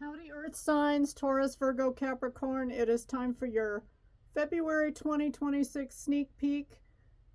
Howdy Earth signs, Taurus, Virgo, Capricorn. It is time for your February 2026 sneak peek.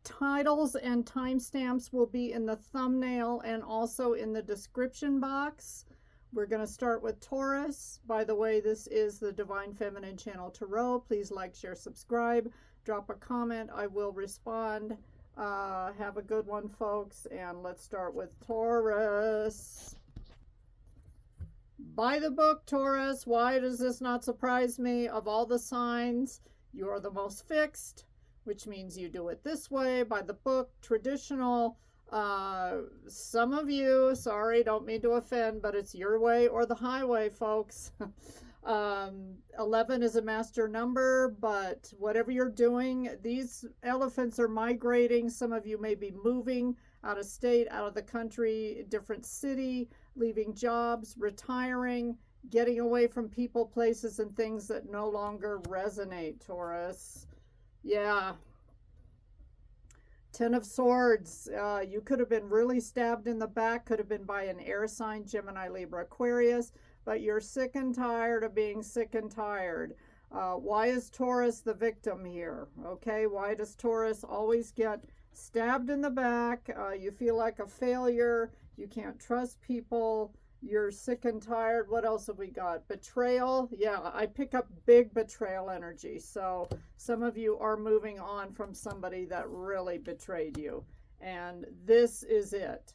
Titles and timestamps will be in the thumbnail and also in the description box. We're going to start with Taurus. By the way, this is the Divine Feminine Channel Tarot. Please like, share, subscribe, drop a comment. I will respond. Have a good one, folks. And let's start with Taurus. By the book, Taurus. Why does this not surprise me? Of all the signs, you are the most fixed, which means you do it this way, by the book, traditional. Some of you, sorry, don't mean to offend, but it's your way or the highway, folks. 11 is a master number, but whatever you're doing, these elephants are migrating. Some of you may be moving out of state, out of the country, different city, leaving jobs, retiring, getting away from people, places, and things that no longer resonate, Taurus. Yeah. 10 of Swords. You could have been really stabbed in the back, could have been by an air sign, Gemini, Libra, Aquarius, but you're sick and tired of being sick and tired. Why is Taurus the victim here? Okay, why does Taurus always get stabbed in the back? You feel like a failure. You can't trust people. You're sick and tired. What else have we got? Betrayal. Yeah, I pick up big betrayal energy. So some of you are moving on from somebody that really betrayed you. And this is it.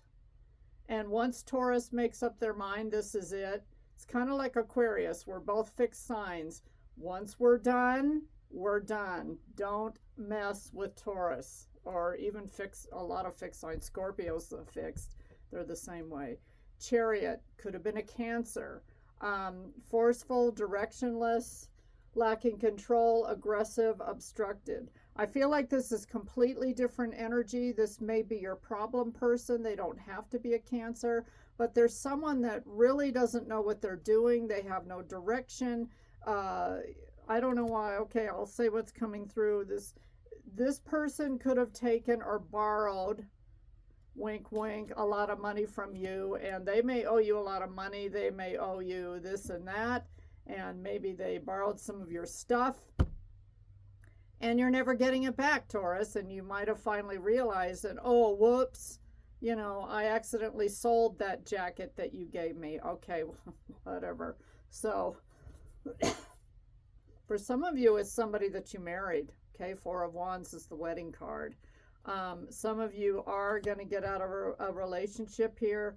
And once Taurus makes up their mind, this is it. It's kind of like Aquarius. We're both fixed signs. Once we're done, we're done. Don't mess with Taurus. Or even a lot of fixed signs. Scorpio's the fixed. They're the same way. Chariot could have been a Cancer. Forceful, directionless, lacking control, aggressive, obstructed. I feel like this is completely different energy. This may be your problem person. They don't have to be a Cancer, but there's someone that really doesn't know what they're doing. They have no direction. I don't know why. Okay, I'll say what's coming through. This person could have taken or borrowed, wink, wink, a lot of money from you, and they may owe you a lot of money. They may owe you this and that, and maybe they borrowed some of your stuff, and you're never getting it back, Taurus, and you might have finally realized that, oh, whoops, you know, I accidentally sold that jacket that you gave me. Okay, whatever. So for some of you, it's somebody that you married. Okay, 4 of Wands is the wedding card. Some of you are going to get out of a relationship here,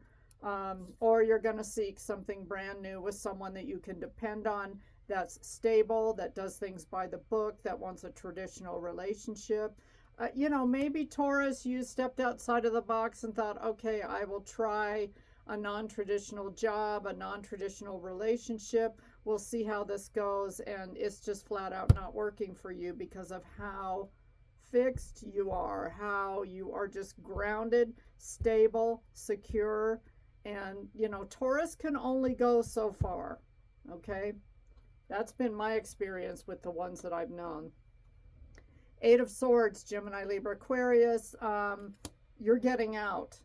or you're going to seek something brand new with someone that you can depend on, that's stable, that does things by the book, that wants a traditional relationship. You know, maybe Taurus, you stepped outside of the box and thought, okay, I will try a non-traditional job, a non-traditional relationship. We'll see how this goes, and it's just flat out not working for you because of how fixed you are, how you are just grounded, stable, secure. And, you know, Taurus can only go so far, okay? That's been my experience with the ones that I've known. 8 of Swords, Gemini, Libra, Aquarius. You're getting out.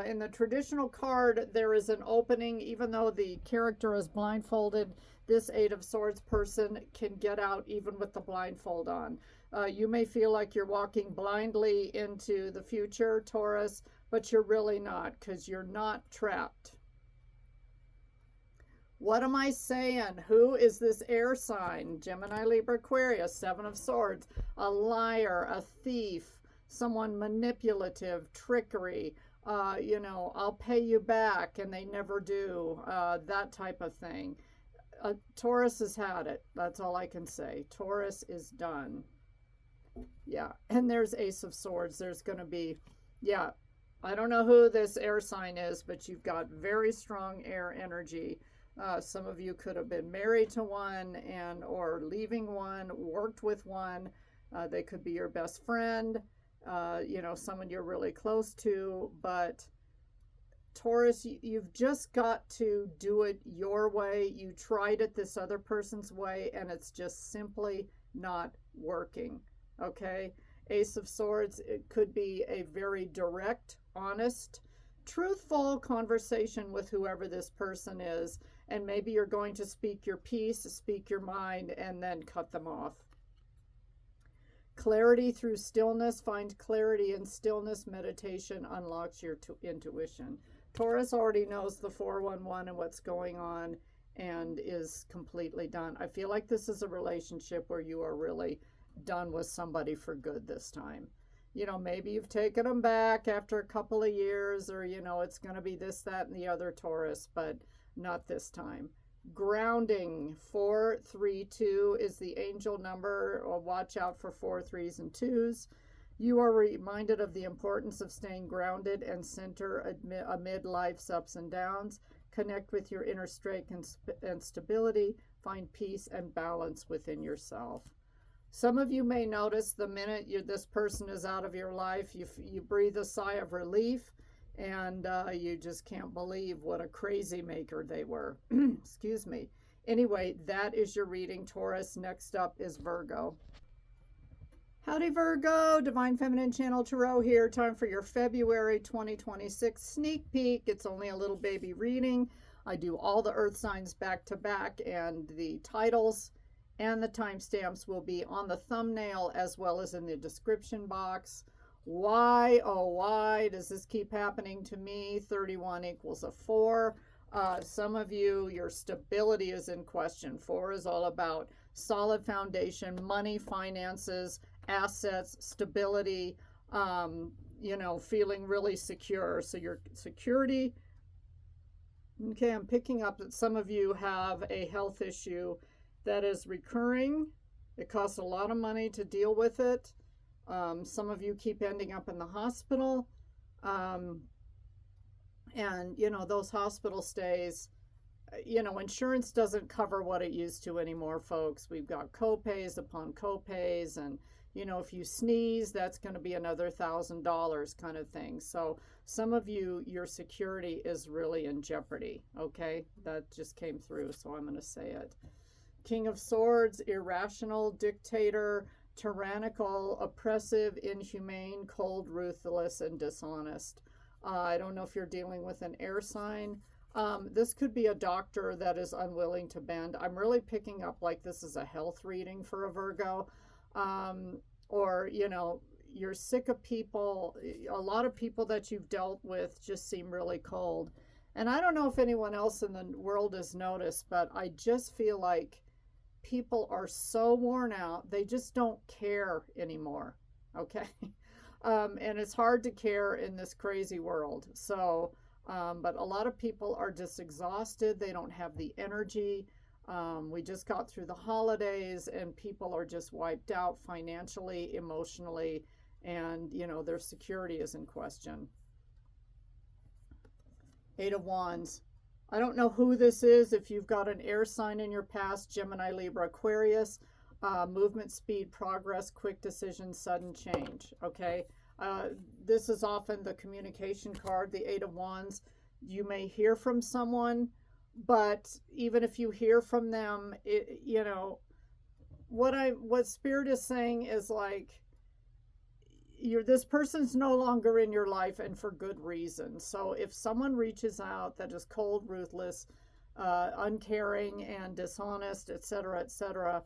In the traditional card, there is an opening. Even though the character is blindfolded, this 8 of Swords person can get out even with the blindfold on. You may feel like you're walking blindly into the future, Taurus, but you're really not, because you're not trapped. What am I saying? Who is this air sign? Gemini, Libra, Aquarius, 7 of Swords. A liar, a thief, someone manipulative, trickery. You know, I'll pay you back, and they never do. That type of thing. Taurus has had it. That's all I can say. Taurus is done. Yeah, and there's Ace of Swords. There's going to be, yeah, I don't know who this air sign is, but you've got very strong air energy. Some of you could have been married to one or leaving one, worked with one. They could be your best friend, you know, someone you're really close to. But Taurus, you've just got to do it your way. You tried it this other person's way, and it's just simply not working. Okay, Ace of Swords, it could be a very direct, honest, truthful conversation with whoever this person is, and maybe you're going to speak your piece, speak your mind, and then cut them off. Clarity through stillness. Find clarity in stillness. Meditation unlocks your intuition. Taurus already knows the 411 and what's going on and is completely done. I feel like this is a relationship where you are really done with somebody for good this time. You know, maybe you've taken them back after a couple of years, or, you know, it's going to be this, that, and the other, Taurus, but not this time. Grounding. 432 is the angel number. Watch out for 4 3s and 2s. You are reminded of the importance of staying grounded and center amid life's ups and downs. Connect with your inner strength and stability. Find peace and balance within yourself. Some of you may notice the minute this person is out of your life, you breathe a sigh of relief, and you just can't believe what a crazy maker they were. Excuse me. Anyway, that is your reading, Taurus. Next up is Virgo. Howdy, Virgo. Divine Feminine Channel Tarot here. Time for your February 2026 sneak peek. It's only a little baby reading. I do all the earth signs back to back, and the titles and the timestamps will be on the thumbnail as well as in the description box. Why, oh why does this keep happening to me? 31 equals a 4. Some of you, your stability is in question. 4 is all about solid foundation, money, finances, assets, stability, you know, feeling really secure. So your security. Okay, I'm picking up that some of you have a health issue that is recurring. It costs a lot of money to deal with it. Some of you keep ending up in the hospital. And, you know, those hospital stays, you know, insurance doesn't cover what it used to anymore, folks. We've got copays upon copays. And, you know, if you sneeze, that's going to be another $1,000 kind of thing. So some of you, your security is really in jeopardy. Okay, that just came through, so I'm going to say it. King of Swords, irrational, dictator, tyrannical, oppressive, inhumane, cold, ruthless, and dishonest. I don't know if you're dealing with an air sign. This could be a doctor that is unwilling to bend. I'm really picking up like this is a health reading for a Virgo. Or, you know, you're sick of people. A lot of people that you've dealt with just seem really cold. And I don't know if anyone else in the world has noticed, but I just feel like people are so worn out, they just don't care anymore. Okay. And it's hard to care in this crazy world. So, but a lot of people are just exhausted. They don't have the energy. We just got through the holidays, and people are just wiped out financially, emotionally, and, you know, their security is in question. 8 of Wands. I don't know who this is. If you've got an air sign in your past, Gemini, Libra, Aquarius, movement, speed, progress, quick decision, sudden change. Okay. This is often the communication card, the 8 of Wands. You may hear from someone, but even if you hear from them, you know, what Spirit is saying is like, this person's no longer in your life, and for good reason. So if someone reaches out that is cold, ruthless, uncaring, and dishonest, etc.,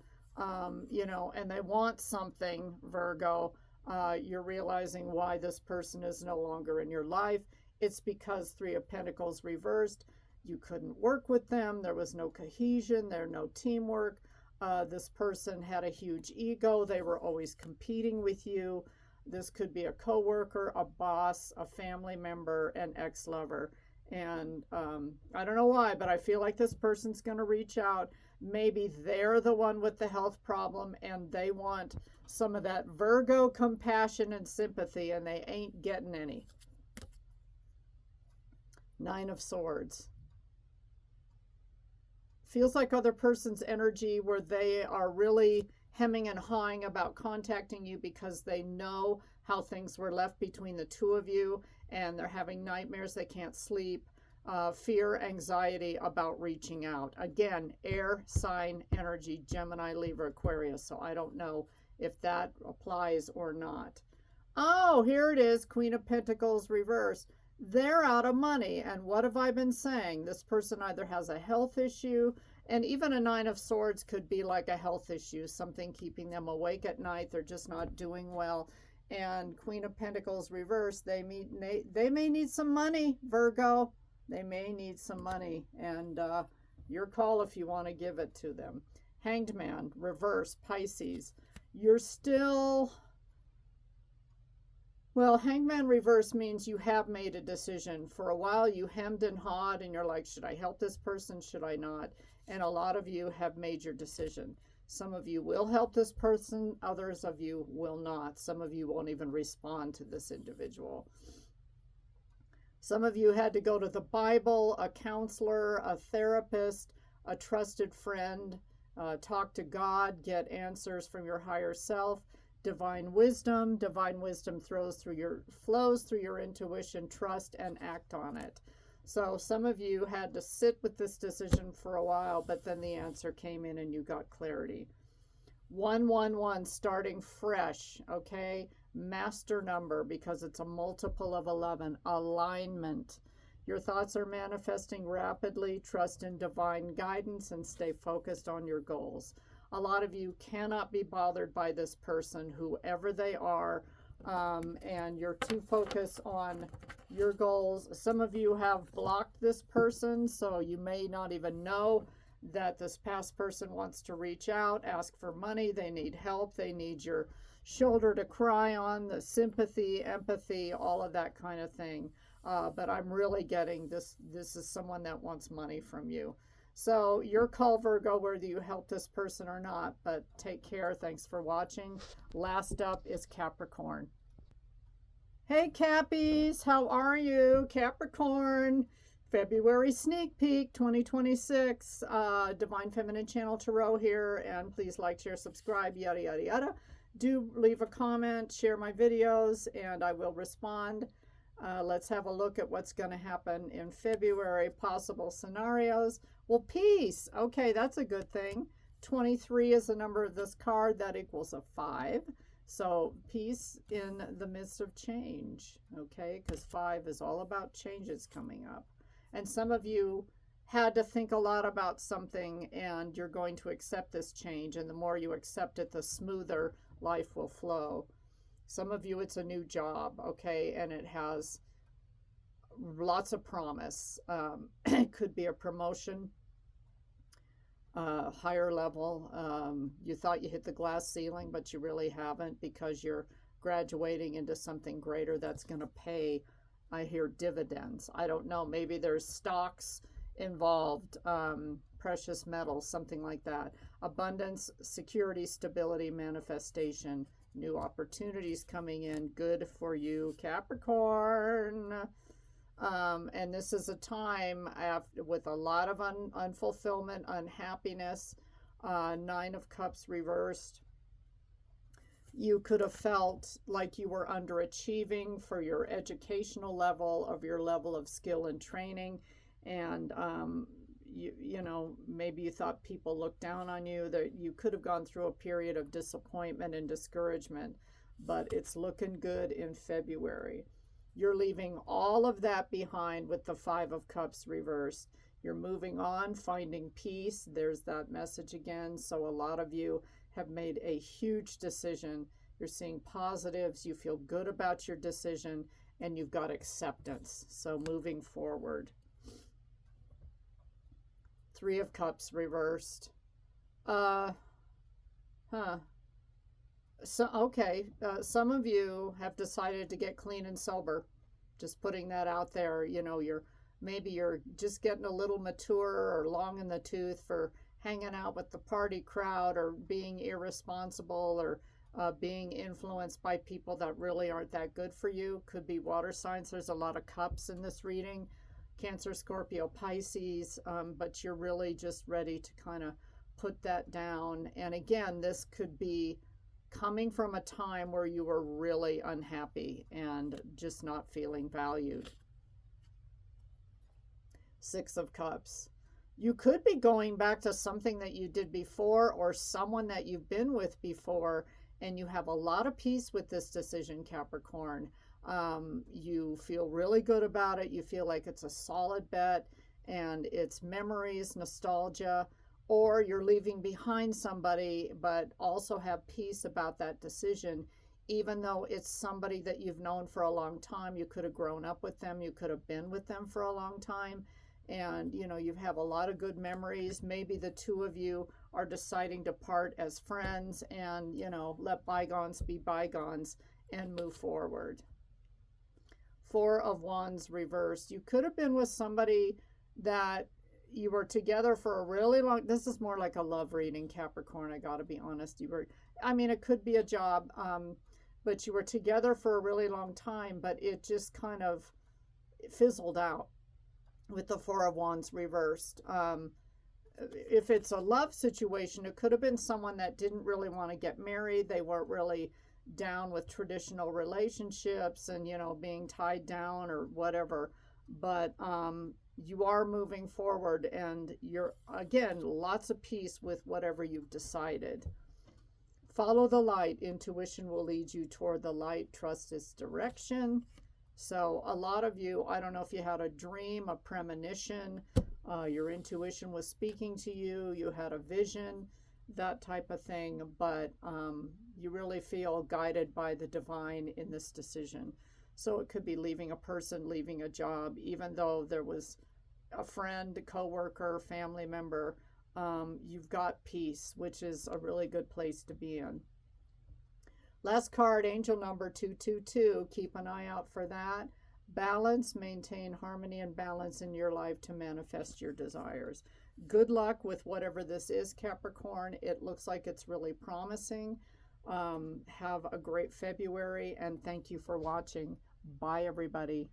you know, and they want something, Virgo, you're realizing why this person is no longer in your life. It's because 3 of Pentacles reversed. You couldn't work with them. There was no cohesion. There no teamwork. This person had a huge ego. They were always competing with you. This could be a coworker, a boss, a family member, an ex-lover. And I don't know why, but I feel like this person's going to reach out. Maybe they're the one with the health problem, and they want some of that Virgo compassion and sympathy, and they ain't getting any. 9 of Swords. Feels like other person's energy where they are really hemming and hawing about contacting you because they know how things were left between the two of you, and they're having nightmares, they can't sleep, fear, anxiety about reaching out. Again, air sign energy, Gemini, Libra, Aquarius. So I don't know if that applies or not. Oh, here it is, Queen of Pentacles reverse. they're out of money. And what have I been saying? This person either has a health issue, and even a Nine of Swords could be like a health issue, something keeping them awake at night. They're just not doing well. And Queen of Pentacles reversed, they may need some money, Virgo. They may need some money, and your call if you want to give it to them. Hanged Man, reverse, Pisces. You're still... Well, Hangman reverse means you have made a decision. For a while, you hemmed and hawed, and you're like, should I help this person? Should I not? And a lot of you have made your decision. Some of you will help this person. Others of you will not. Some of you won't even respond to this individual. Some of you had to go to the Bible, a counselor, a therapist, a trusted friend, talk to God, get answers from your higher self. Divine wisdom flows through your intuition, trust, and act on it. So some of you had to sit with this decision for a while, but then the answer came in and you got clarity. 111, starting fresh, okay? Master number, because it's a multiple of 11. Alignment. Your thoughts are manifesting rapidly. Trust in divine guidance and stay focused on your goals. A lot of you cannot be bothered by this person, whoever they are, and you're too focused on your goals. Some of you have blocked this person, so you may not even know that this past person wants to reach out, ask for money. They need help. They need your shoulder to cry on, the sympathy, empathy, all of that kind of thing. But I'm really getting this. This is someone that wants money from you. So your call, Virgo, whether you help this person or not, but take care. Thanks for watching. Last up is Capricorn. Hey, Cappies, how are you? Capricorn, February sneak peek 2026. Divine Feminine Channel Tarot here, and please like, share, subscribe, yada, yada, yada. Do leave a comment, share my videos, and I will respond. Let's have a look at what's going to happen in February, possible scenarios. Well, peace. Okay, that's a good thing. 23 is the number of this card. That equals a 5. So peace in the midst of change, okay? Because 5 is all about changes coming up. And some of you had to think a lot about something, and you're going to accept this change. And the more you accept it, the smoother life will flow. Some of you, it's a new job, okay? And it has lots of promise. It could be a promotion, higher level. You thought you hit the glass ceiling, but you really haven't, because you're graduating into something greater that's going to pay, I hear, dividends. I don't know. Maybe there's stocks involved, precious metals, something like that. Abundance, security, stability, manifestation, new opportunities coming in. Good for you, Capricorn. And this is a time with a lot of unfulfillment, unhappiness. 9 of Cups reversed. You could have felt like you were underachieving for your educational level, of your level of skill and training. And, you know, maybe you thought people looked down on you, that you could have gone through a period of disappointment and discouragement, but it's looking good in February. You're leaving all of that behind with the 5 of Cups reversed. You're moving on, finding peace. There's that message again. So a lot of you have made a huge decision. You're seeing positives. You feel good about your decision, and you've got acceptance. So moving forward. 3 of Cups reversed. So, okay, some of you have decided to get clean and sober. Just putting that out there. You know, maybe you're just getting a little mature or long in the tooth for hanging out with the party crowd, or being irresponsible, or being influenced by people that really aren't that good for you. Could be water signs. There's a lot of cups in this reading. Cancer, Scorpio, Pisces, but you're really just ready to kind of put that down. And again, this could be coming from a time where you were really unhappy and just not feeling valued. 6 of Cups. You could be going back to something that you did before, or someone that you've been with before, and you have a lot of peace with this decision, Capricorn. You feel really good about it. You feel like it's a solid bet and it's memories, nostalgia, or you're leaving behind somebody but also have peace about that decision, even though it's somebody that you've known for a long time. You could have grown up with them, you could have been with them for a long time, and you have a lot of good memories. Maybe the two of you are deciding to part as friends and let bygones be bygones and move forward. Four of Wands reversed. You could have been with somebody that you were together for a really long, this is more like a love reading, Capricorn, I gotta be honest. It could be a job, but you were together for a really long time, but it just kind of fizzled out with the Four of Wands reversed. If it's a love situation, it could have been someone that didn't really want to get married. They weren't really down with traditional relationships and being tied down or whatever, but you are moving forward and you're, again, lots of peace with whatever you've decided. Follow the light. Intuition will lead you toward the light. Trust its direction. So a lot of you, I don't know if you had a dream, a premonition, your intuition was speaking to you, you had a vision, that type of thing, but you really feel guided by the divine in this decision. So it could be leaving a person, leaving a job, even though there was a friend, a coworker, family member. You've got peace, which is a really good place to be in. Last card, angel number 222. Keep an eye out for that. Balance, maintain harmony and balance in your life to manifest your desires. Good luck with whatever this is, Capricorn. It looks like it's really promising. Have a great February, and thank you for watching. Bye, everybody.